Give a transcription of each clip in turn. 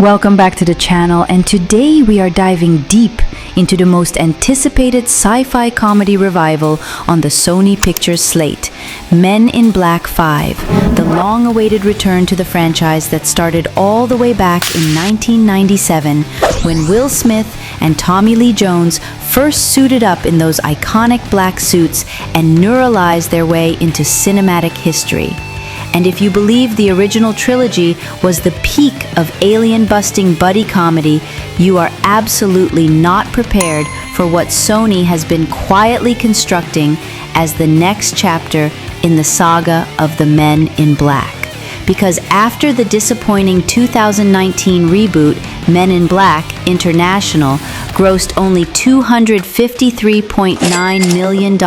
Welcome back to the channel, and today we are diving deep into the most anticipated sci-fi comedy revival on the Sony Pictures slate, Men in Black 5, the long-awaited return to the franchise that started all the way back in 1997 when Will Smith and Tommy Lee Jones first suited up in those iconic black suits and neuralized their way into cinematic history. And if you believe the original trilogy was the peak of alien-busting buddy comedy, you are absolutely not prepared for what Sony has been quietly constructing as the next chapter in the saga of the Men in Black. Because after the disappointing 2019 reboot, Men in Black International grossed only $253.9 million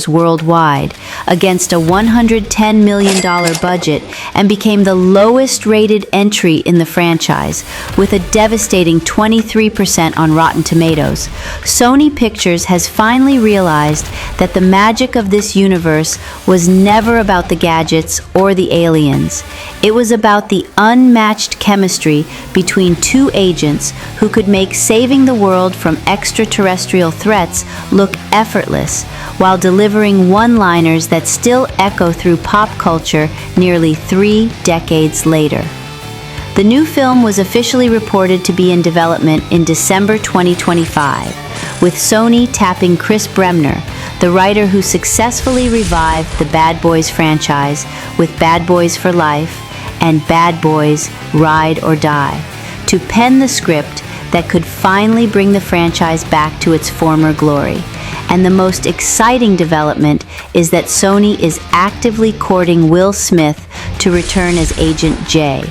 worldwide against a $110 million budget and became the lowest rated entry in the franchise, with a devastating 23% on Rotten Tomatoes. Sony Pictures has finally realized that the magic of this universe was never about the gadgets or the aliens. It was about the unmatched chemistry between two agents who could make saving the world from extraterrestrial threats look effortless, while delivering one-liners that still echo through pop culture nearly 3 decades later. The new film was officially reported to be in development in December 2025, with Sony tapping Chris Bremner, the writer who successfully revived the Bad Boys franchise with Bad Boys for Life and Bad Boys Ride or Die, to pen the script that could finally bring the franchise back to its former glory. And the most exciting development is that Sony is actively courting Will Smith to return as Agent J,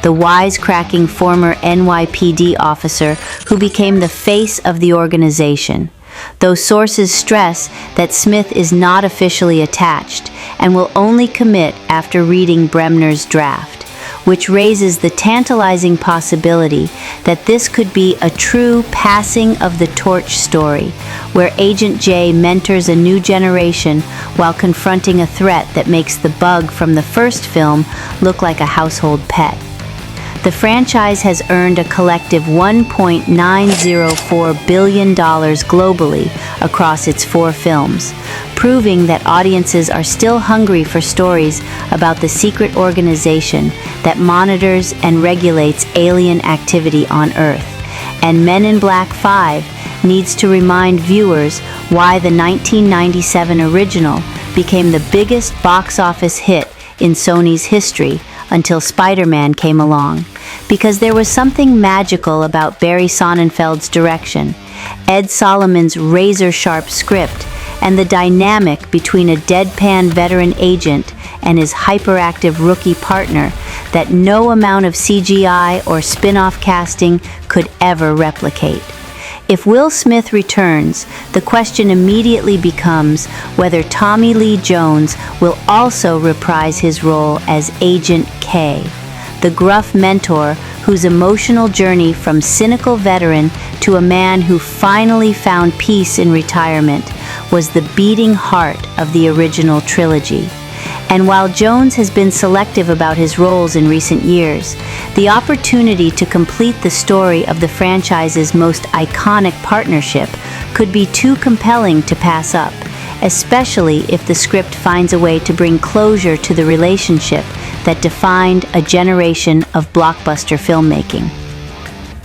the wisecracking former NYPD officer who became the face of the organization. Though sources stress that Smith is not officially attached and will only commit after reading Bremner's draft, which raises the tantalizing possibility that this could be a true passing of the torch story, where Agent J mentors a new generation while confronting a threat that makes the bug from the first film look like a household pet. The franchise has earned a collective $1.904 billion globally across its 4 films, proving that audiences are still hungry for stories about the secret organization that monitors and regulates alien activity on Earth. And Men in Black 5 needs to remind viewers why the 1997 original became the biggest box office hit in Sony's history until Spider-Man came along. Because there was something magical about Barry Sonnenfeld's direction, Ed Solomon's razor-sharp script, and the dynamic between a deadpan veteran agent and his hyperactive rookie partner that no amount of CGI or spin-off casting could ever replicate. If Will Smith returns, the question immediately becomes whether Tommy Lee Jones will also reprise his role as Agent K, the gruff mentor whose emotional journey from cynical veteran to a man who finally found peace in retirement was the beating heart of the original trilogy. And while Jones has been selective about his roles in recent years, the opportunity to complete the story of the franchise's most iconic partnership could be too compelling to pass up, especially if the script finds a way to bring closure to the relationship that defined a generation of blockbuster filmmaking.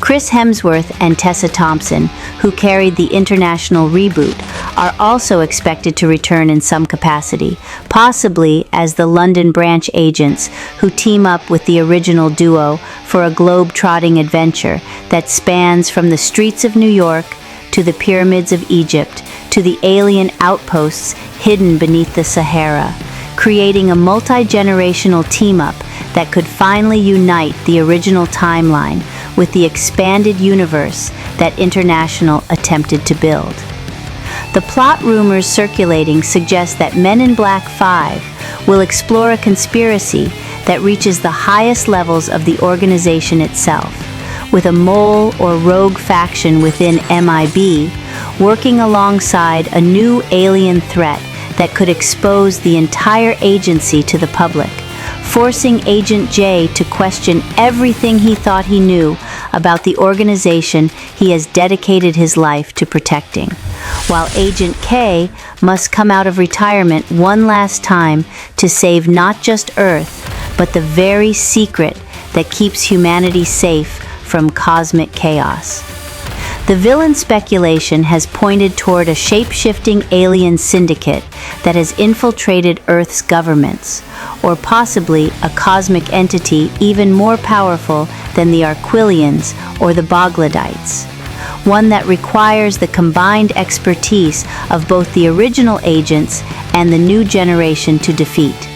Chris Hemsworth and Tessa Thompson, who carried the international reboot, are also expected to return in some capacity, possibly as the London branch agents who team up with the original duo for a globe-trotting adventure that spans from the streets of New York to the pyramids of Egypt to the alien outposts hidden beneath the Sahara, creating a multi-generational team-up that could finally unite the original timeline with the expanded universe that International attempted to build. The plot rumors circulating suggest that Men in Black 5 will explore a conspiracy that reaches the highest levels of the organization itself, with a mole or rogue faction within MIB working alongside a new alien threat that could expose the entire agency to the public, forcing Agent J to question everything he thought he knew about the organization he has dedicated his life to protecting, while Agent K must come out of retirement one last time to save not just Earth, but the very secret that keeps humanity safe from cosmic chaos. The villain speculation has pointed toward a shape-shifting alien syndicate that has infiltrated Earth's governments, or possibly a cosmic entity even more powerful than the Arquillians or the Boglodites, one that requires the combined expertise of both the original agents and the new generation to defeat.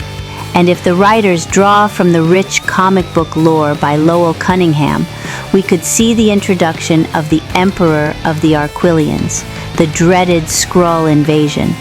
And if the writers draw from the rich comic book lore by Lowell Cunningham, we could see the introduction of the Emperor of the Arquillians, the dreaded Skrull invasion,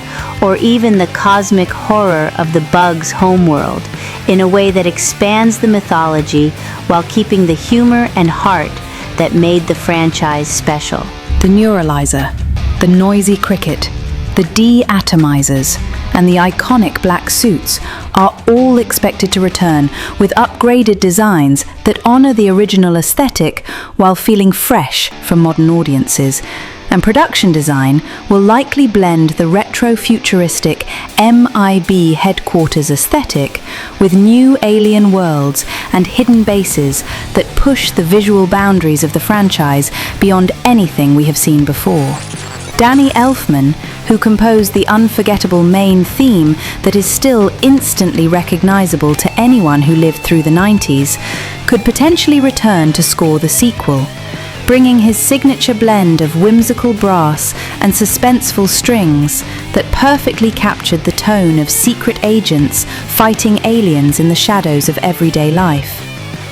or even the cosmic horror of the Bugs' homeworld, in a way that expands the mythology while keeping the humor and heart that made the franchise special. The neuralyzer, the noisy cricket, the de-atomizers, and the iconic black suits are all expected to return with upgraded designs that honor the original aesthetic while feeling fresh for modern audiences. And production design will likely blend the retro-futuristic MIB headquarters aesthetic with new alien worlds and hidden bases that push the visual boundaries of the franchise beyond anything we have seen before. Danny Elfman, who composed the unforgettable main theme that is still instantly recognizable to anyone who lived through the 90s, could potentially return to score the sequel, bringing his signature blend of whimsical brass and suspenseful strings that perfectly captured the tone of secret agents fighting aliens in the shadows of everyday life.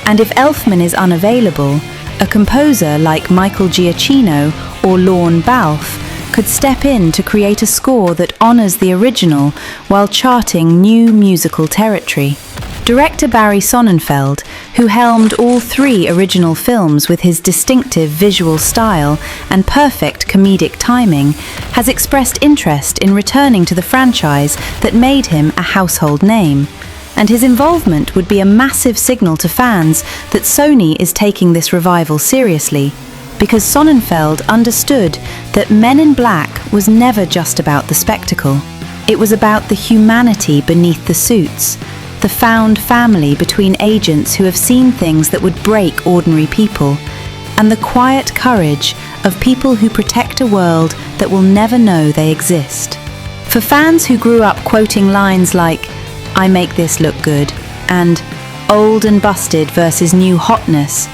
And if Elfman is unavailable, a composer like Michael Giacchino or Lorne Balfe could step in to create a score that honors the original while charting new musical territory. Director Barry Sonnenfeld, who helmed all three original films with his distinctive visual style and perfect comedic timing, has expressed interest in returning to the franchise that made him a household name. And his involvement would be a massive signal to fans that Sony is taking this revival seriously, because Sonnenfeld understood that Men in Black was never just about the spectacle. It was about the humanity beneath the suits, the found family between agents who have seen things that would break ordinary people, and the quiet courage of people who protect a world that will never know they exist. For fans who grew up quoting lines like, "I make this look good," and "old and busted versus new hotness,"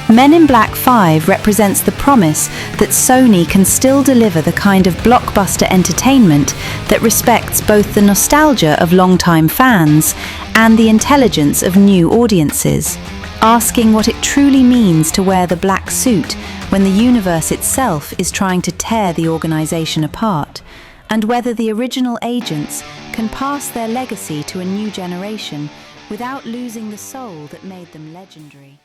Men in Black 5 represents the promise that Sony can still deliver the kind of blockbuster entertainment that respects both the nostalgia of longtime fans and the intelligence of new audiences, asking what it truly means to wear the black suit when the universe itself is trying to tear the organization apart, and whether the original agents can pass their legacy to a new generation without losing the soul that made them legendary.